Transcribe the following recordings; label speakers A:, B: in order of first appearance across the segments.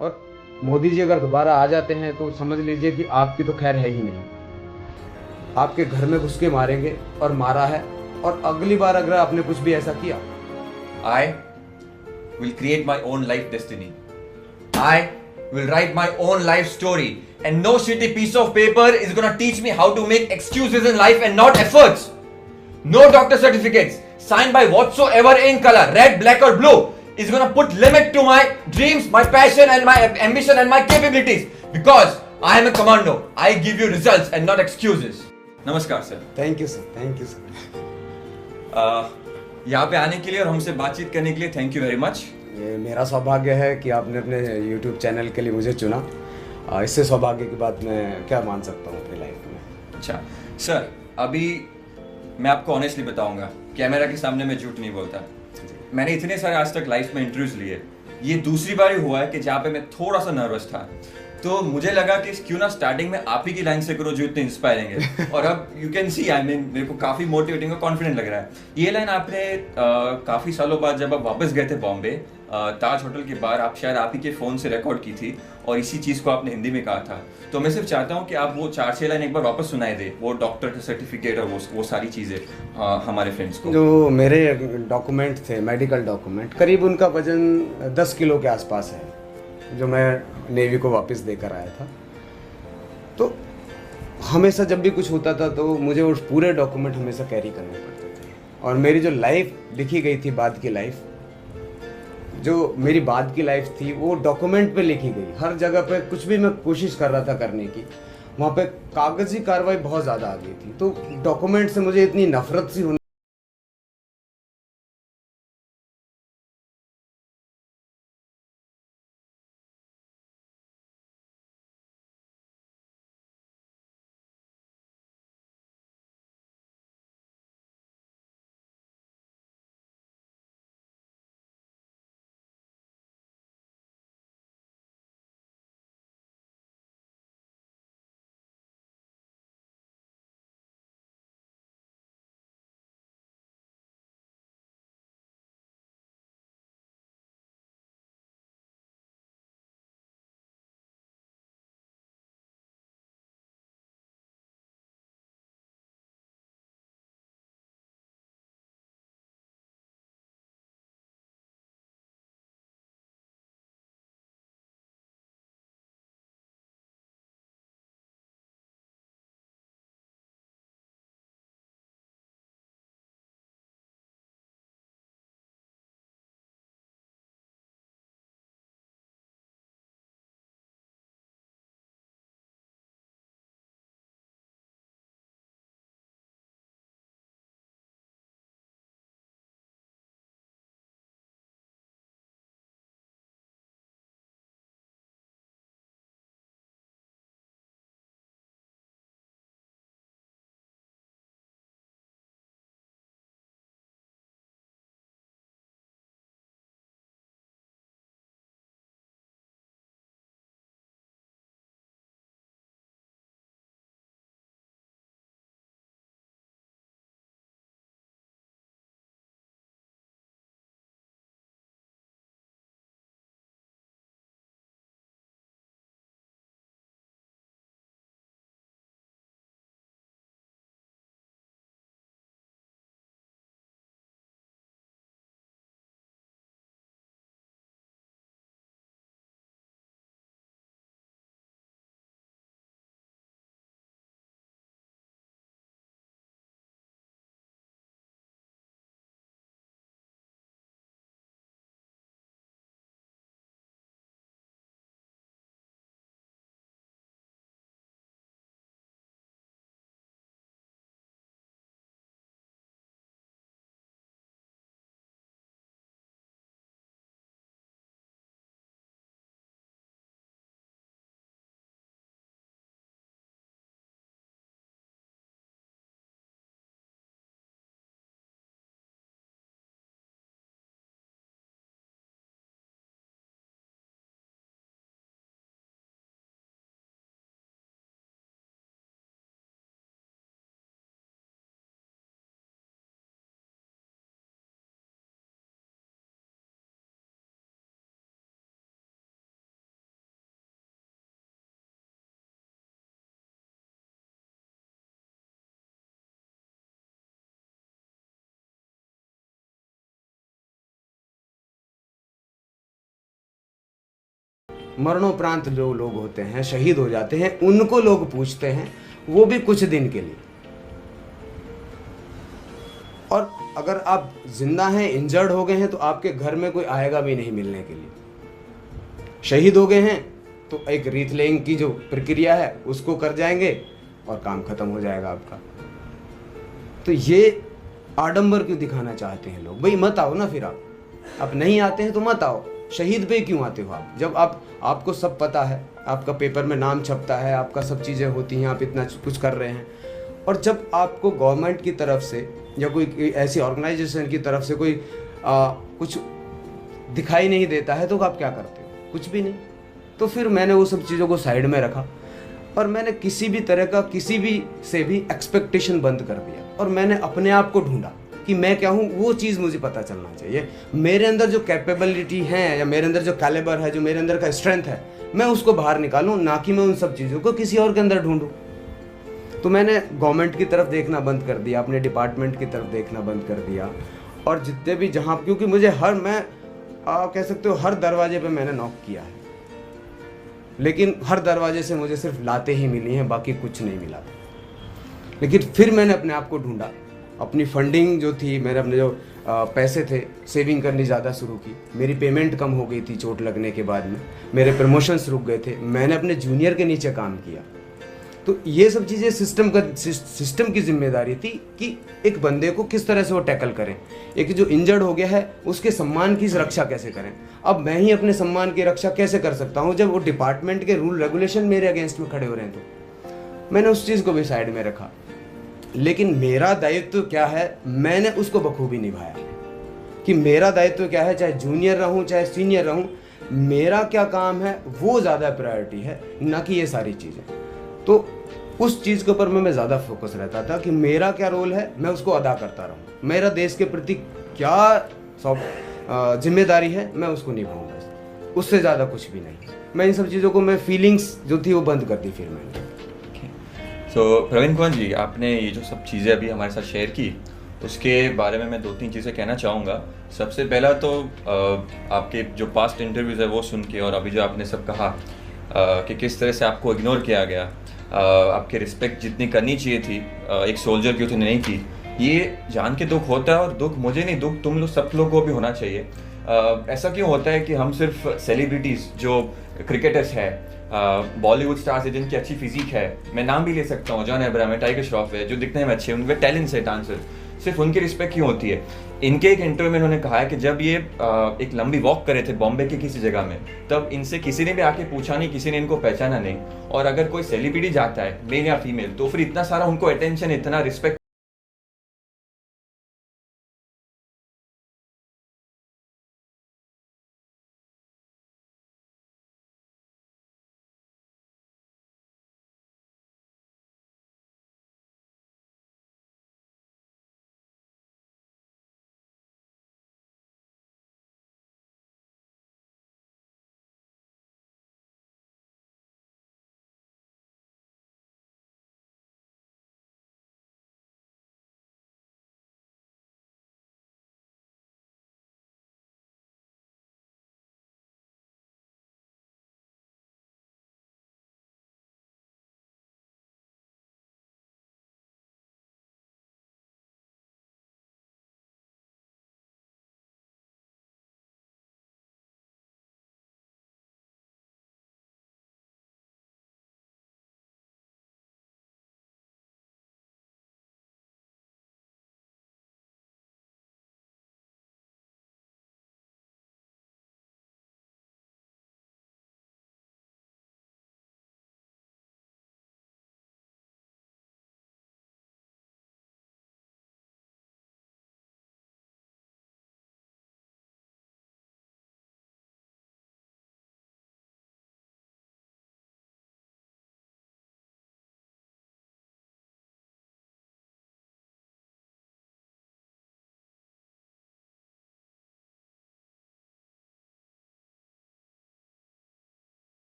A: और मोदी जी अगर दोबारा आ जाते हैं तो समझ लीजिए कि आपकी तो खैर है ही नहीं। आपके घर में घुस के मारेंगे और मारा है। और अगली बार अगर आपने कुछ भी ऐसा किया,
B: I will create my own life destiny. I will write my own life story. And no shitty piece of paper is gonna teach me how to make excuses in life and not efforts. No doctor certificates signed by whatsoever in color, red, black, or blue, is gonna put limit to my dreams, my passion, and my ambition and my capabilities. Because I am a commando. I give you results and not excuses. Namaskar, sir.
A: Thank you sir, thank you sir.
B: यहाँ पे आने के लिए और हमसे बातचीत करने के लिए थैंक यू वेरी मच।
A: ये मेरा सौभाग्य है कि आपने अपने यूट्यूब चैनल के लिए मुझे चुना। इससे सौभाग्य की बात मैं क्या मान सकता हूँ अपनी लाइफ में।
B: अच्छा सर, अभी मैं आपको ऑनेस्टली बताऊंगा, कैमरा के सामने मैं झूठ नहीं बोलता। मैंने इतने सारे आज तक लाइफ में इंटरव्यूज लिए, ये दूसरी बार ही हुआ है कि जहाँ पे मैं थोड़ा सा नर्वस था। तो मुझे लगा कि क्यों ना स्टार्टिंग में आप ही की लाइन से करो जो इतने इंस्पायरिंग है। और अब you can see, I mean मेरे को काफी मोटिवेटिंग और कॉन्फिडेंट लग रहा है। ये लाइन आपने काफी सालों बाद जब आप वापस गए थे बॉम्बे, ताज होटल के बाहर, आप शायद आप ही के फोन से रिकॉर्ड की थी और इसी चीज को आपने हिंदी में कहा था। तो मैं सिर्फ चाहता हूँ कि आप वो 4-6 लाइन एक बार वापस सुनाए दे, वो डॉक्टर का सर्टिफिकेट और वो सारी चीजें हमारे फ्रेंड्स को।
A: जो मेरे डॉक्यूमेंट थे, मेडिकल डॉक्यूमेंट, करीब उनका वजन 10 किलो के आसपास है, जो मैं नेवी को वापस देकर आया था। तो हमेशा जब भी कुछ होता था तो मुझे उस पूरे डॉक्यूमेंट हमेशा कैरी करने पड़ते थे। और मेरी जो लाइफ लिखी गई थी, बाद की लाइफ, जो मेरी बाद की लाइफ थी, वो डॉक्यूमेंट पे लिखी गई। हर जगह पे कुछ भी मैं कोशिश कर रहा था करने की, वहाँ पे कागजी कार्रवाई बहुत ज़्यादा आ गई थी। तो डॉक्यूमेंट से मुझे इतनी नफरत सी होने मरणोपरांत जो लोग होते हैं, शहीद हो जाते हैं, उनको लोग पूछते हैं, वो भी कुछ दिन के लिए। और अगर आप जिंदा हैं, इंजर्ड हो गए हैं, तो आपके घर में कोई आएगा भी नहीं मिलने के लिए। शहीद हो गए हैं तो एक रीथ लेइंग की जो प्रक्रिया है उसको कर जाएंगे और काम खत्म हो जाएगा आपका। तो ये आडंबर क्यों दिखाना चाहते हैं लोग? भाई मत आओ ना, फिर आप नहीं आते हैं तो मत आओ। शहीद पे क्यों आते हो आप? जब आपको सब पता है, आपका पेपर में नाम छपता है, आपका सब चीज़ें होती हैं, आप इतना कुछ कर रहे हैं, और जब आपको गवर्नमेंट की तरफ से या कोई ऐसी ऑर्गेनाइजेशन की तरफ से कोई कुछ दिखाई नहीं देता है, तो आप क्या करते हो? कुछ भी नहीं। तो फिर मैंने वो सब चीज़ों को साइड में रखा और मैंने किसी भी तरह का किसी भी से भी एक्सपेक्टेशन बंद कर दिया और मैंने अपने आप को ढूंढा कि मैं क्या हूँ। वो चीज़ मुझे पता चलना चाहिए। मेरे अंदर जो कैपेबिलिटी है या मेरे अंदर जो कैलिबर है, जो मेरे अंदर का स्ट्रेंथ है, मैं उसको बाहर निकालूं, ना कि मैं उन सब चीज़ों को किसी और के अंदर ढूंढूं। तो मैंने गवर्नमेंट की तरफ देखना बंद कर दिया, अपने डिपार्टमेंट की तरफ देखना बंद कर दिया, और जितने भी जहाँ, क्योंकि मुझे कह सकते हो हर दरवाजे पे मैंने नॉक किया है, लेकिन हर दरवाजे से मुझे सिर्फ लाते ही मिली हैं, बाकी कुछ नहीं मिला। लेकिन फिर मैंने अपने आप को ढूंढा, अपनी फंडिंग जो थी, मेरे अपने जो पैसे थे, सेविंग करनी ज़्यादा शुरू की। मेरी पेमेंट कम हो गई थी चोट लगने के बाद में, मेरे प्रमोशंस रुक गए थे, मैंने अपने जूनियर के नीचे काम किया। तो ये सब चीज़ें सिस्टम की जिम्मेदारी थी कि एक बंदे को किस तरह से वो टैकल करें। एक जो इंजर्ड हो गया है उसके सम्मान की रक्षा कैसे करें। अब मैं ही अपने सम्मान की रक्षा कैसे कर सकता हूँ जब वो डिपार्टमेंट के रूल रेगुलेशन मेरे अगेंस्ट में खड़े हो रहे हैं? तो मैंने उस चीज़ को भी साइड में रखा। लेकिन मेरा दायित्व क्या है, मैंने उसको बखूबी निभाया कि मेरा दायित्व क्या है, चाहे जूनियर रहूं चाहे सीनियर रहूं, मेरा क्या काम है वो ज़्यादा प्रायोरिटी है, ना कि ये सारी चीज़ें। तो उस चीज़ के ऊपर मैं ज़्यादा फोकस रहता था कि मेरा क्या रोल है, मैं उसको अदा करता रहूं। मेरा देश के प्रति क्या जिम्मेदारी है, मैं उसको निभाऊंगा, उससे ज़्यादा कुछ भी नहीं। मैं इन सब चीज़ों को, मैं फीलिंग्स जो थी वो बंद कर दी फिर मैंने।
B: तो प्रवीण कुमार जी, आपने ये जो सब चीज़ें अभी हमारे साथ शेयर की, उसके बारे में मैं 2-3 चीज़ें कहना चाहूँगा। सबसे पहला तो आपके जो पास्ट इंटरव्यूज़ है वो सुन के, और अभी जो आपने सब कहा कि किस तरह से आपको इग्नोर किया गया, आपके रिस्पेक्ट जितनी करनी चाहिए थी एक सोल्जर की उतनी नहीं की, ये जान के दुख होता है। और दुख मुझे नहीं, दुख तुम लोग सब लोगों को भी होना चाहिए। ऐसा क्यों होता है कि हम सिर्फ सेलिब्रिटीज़ जो क्रिकेटर्स है, बॉलीवुड स्टार्स है जिनकी अच्छी फिजिक है, मैं नाम भी ले सकता हूँ, जॉन अब्राहम है, टाइगर श्रॉफ है, जो दिखने में अच्छे हैं, उनके टैलेंट्स है डांसर, सिर्फ उनकी रिस्पेक्ट क्यों होती है? इनके एक इंटरव्यू में इन्होंने कहा है कि जब ये एक लंबी वॉक करे थे बॉम्बे के किसी जगह में, तब इनसे किसी ने भी आके पूछा नहीं, किसी ने इनको पहचाना नहीं। और अगर कोई सेलिब्रिटी जाता है, मेल या फीमेल, तो फिर इतना सारा उनको अटेंशन, इतना respect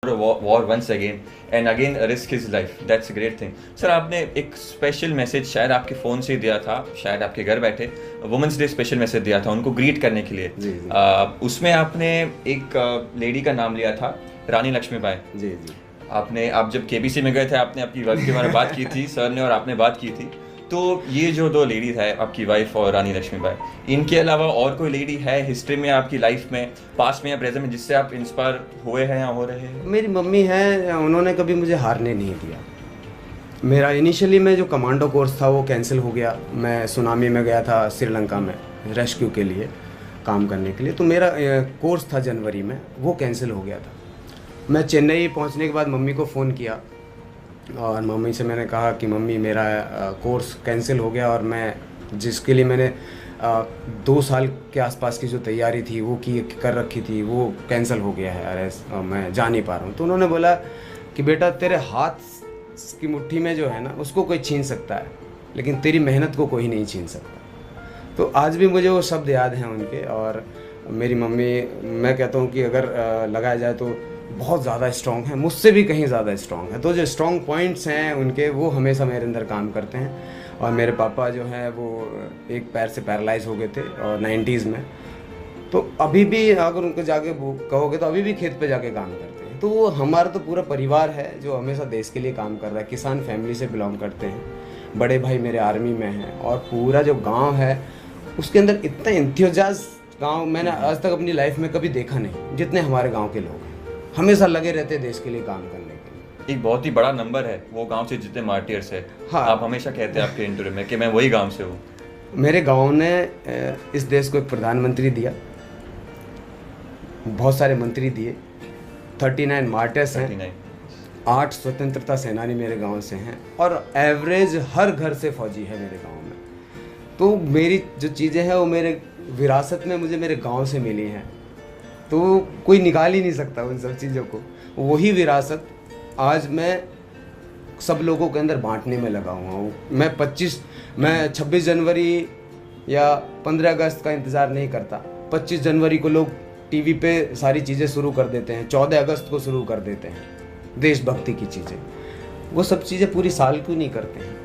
B: war once again and again risk his life. That's a great thing. Sir आपने एक स्पेशल मैसेज शायद आपके फ़ोन से दिया था, शायद आपके घर बैठे वुमेंस डे स्पेशल मैसेज दिया था उनको ग्रीट करने के लिए।
A: जी, जी।
B: उसमें आपने एक लेडी का नाम लिया था, रानी लक्ष्मीबाई।
A: जी जी।
B: आप जब केबीसी में गए थे, आपने अपनी वाइफ के बारे में बात की थी, सर ने और आपने बात की थी। तो ये जो दो लेडी है, आपकी वाइफ और रानी लक्ष्मीबाई, इनके अलावा और कोई लेडी है हिस्ट्री में, आपकी लाइफ में, पास्ट में या प्रेजेंट में, जिससे आप इंस्पायर हुए हैं या हो रहे हैं?
A: मेरी मम्मी है, उन्होंने कभी मुझे हारने नहीं दिया। मेरा इनिशियली में जो कमांडो कोर्स था वो कैंसिल हो गया। मैं सुनामी में गया था श्रीलंका में रेस्क्यू के लिए काम करने के लिए, तो मेरा कोर्स था जनवरी में, वो कैंसिल हो गया था। मैं चेन्नई पहुंचने के बाद मम्मी को फ़ोन किया और मम्मी से मैंने कहा कि मम्मी मेरा कोर्स कैंसिल हो गया और मैं जिसके लिए मैंने 2 साल के आसपास की जो तैयारी थी वो कर रखी थी वो कैंसिल हो गया है, अरे मैं जा नहीं पा रहा हूँ। तो उन्होंने बोला कि बेटा तेरे हाथ की मुट्ठी में जो है ना उसको कोई छीन सकता है, लेकिन तेरी मेहनत को कोई नहीं छीन सकता। तो आज भी मुझे वो शब्द याद हैं उनके। और मेरी मम्मी, मैं कहता हूँ कि अगर लगाया जाए तो बहुत ज़्यादा स्ट्रॉन्ग है, मुझसे भी कहीं ज़्यादा स्ट्रॉन्ग है। तो जो स्ट्रॉन्ग पॉइंट्स हैं उनके वो हमेशा मेरे अंदर काम करते हैं। और मेरे पापा जो हैं वो एक पैर से पैरालाइज हो गए थे और 90s में, तो अभी भी अगर उनको जाके कहोगे तो अभी भी खेत पे जाके काम करते हैं। तो वो हमारा तो पूरा परिवार है जो हमेशा देश के लिए काम कर रहा है। किसान फैमिली से बिलोंग करते हैं, बड़े भाई मेरे आर्मी में हैं और पूरा जो गाँव है उसके अंदर इतना इंथुजाज गाँव मैंने आज तक अपनी लाइफ में कभी देखा नहीं जितने हमारे गाँव के लोग हैं। हमेशा लगे रहते देश के लिए काम करने के लिए।
B: एक बहुत ही बड़ा नंबर है वो गांव से जितने मार्टियर्स है।
A: हाँ।
B: आप हमेशा कहते हैं आपके इंटरव्यू में कि मैं वही गांव से हूँ।
A: मेरे गांव ने इस देश को एक प्रधानमंत्री दिया, बहुत सारे मंत्री दिए, 39 मार्टियर्स हैं, 8 स्वतंत्रता सेनानी मेरे गांव से हैं और एवरेज हर घर से फौजी है मेरे गांव में। तो मेरी जो चीज़ें हैं वो मेरे विरासत में मुझे मेरे गांव से मिली हैं, तो कोई निकाल ही नहीं सकता उन सब चीज़ों को। वही विरासत आज मैं सब लोगों के अंदर बांटने में लगा हुआ हूँ। मैं 26 जनवरी या 15 अगस्त का इंतज़ार नहीं करता। 25 जनवरी को लोग टीवी पे सारी चीज़ें शुरू कर देते हैं, 14 अगस्त को शुरू कर देते हैं देशभक्ति की चीज़ें। वो सब चीज़ें पूरी साल क्यों नहीं करते हैं?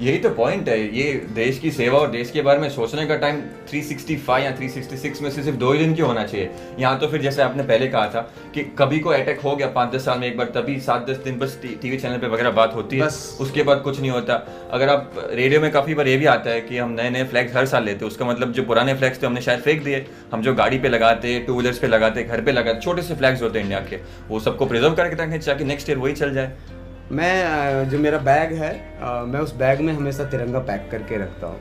B: यही तो पॉइंट है। ये देश की सेवा और देश के बारे में सोचने का टाइम 365 या 366 में से सिर्फ 2 ही दिन क्यों होना चाहिए? यहाँ तो फिर जैसे आपने पहले कहा था कि कभी को अटैक हो गया 5-10 साल में एक बार, तभी 7-10 दिन बस टीवी चैनल पे वगैरह बात होती है, उसके बाद कुछ नहीं होता। अगर आप रेडियो में काफ़ी बार ये भी आता है कि हम नए नए फ्लैग्स हर साल लेते हैं, उसका मतलब जो पुराने फ्लैग्स थे हमने शायद फेंक दिए। हम जो गाड़ी पे लगाते, 2 व्हीलर्स पे लगाते, घर पे लगाते, छोटे से फ्लैग्स होते हैं इंडिया के, वो सबको प्रिजर्व करके रखने ताकि नेक्स्ट ईयर वही चल जाए।
A: मैं जो मेरा बैग है मैं उस बैग में हमेशा तिरंगा पैक करके रखता हूँ।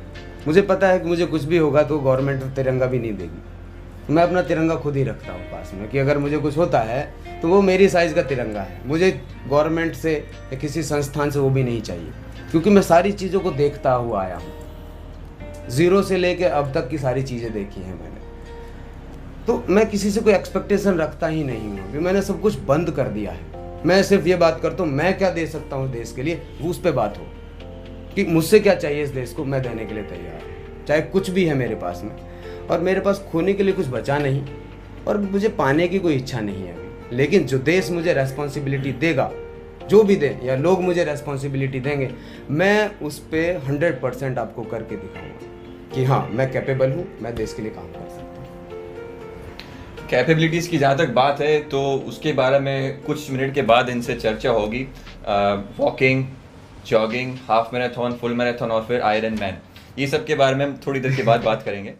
A: मुझे पता है कि मुझे कुछ भी होगा तो गवर्नमेंट तिरंगा भी नहीं देगी। मैं अपना तिरंगा खुद ही रखता हूँ पास में कि अगर मुझे कुछ होता है तो वो मेरी साइज़ का तिरंगा है। मुझे गवर्नमेंट से या किसी संस्थान से वो भी नहीं चाहिए, क्योंकि मैं सारी चीज़ों को देखता हुआ आया हूँ। 0 से लेकर अब तक की सारी चीज़ें देखी हैं मैंने। तो मैं किसी से कोई एक्सपेक्टेशन रखता ही नहीं हूँ, क्योंकि मैंने सब कुछ बंद कर दिया है। मैं सिर्फ ये बात करता हूँ मैं क्या दे सकता हूँ देश के लिए, वो उस पर बात हो कि मुझसे क्या चाहिए इस देश को, मैं देने के लिए तैयार हूँ, चाहे कुछ भी है मेरे पास में। और मेरे पास खोने के लिए कुछ बचा नहीं और मुझे पाने की कोई इच्छा नहीं है अभी। लेकिन जो देश मुझे रेस्पॉन्सिबिलिटी देगा, जो भी दे या लोग मुझे रेस्पॉन्सिबिलिटी देंगे, मैं उस पर 100% आपको करके दिखाऊंगा कि हाँ मैं कैपेबल हूँ, मैं देश के लिए काम कर सकता हूँ।
B: कैपेबिलिटीज़ की जहाँ तक बात है तो उसके बारे में कुछ मिनट के बाद इनसे चर्चा होगी। Walking, jogging, half marathon, full marathon और फिर आयरन मैन, ये सब के बारे में हम थोड़ी देर के बाद बात करेंगे।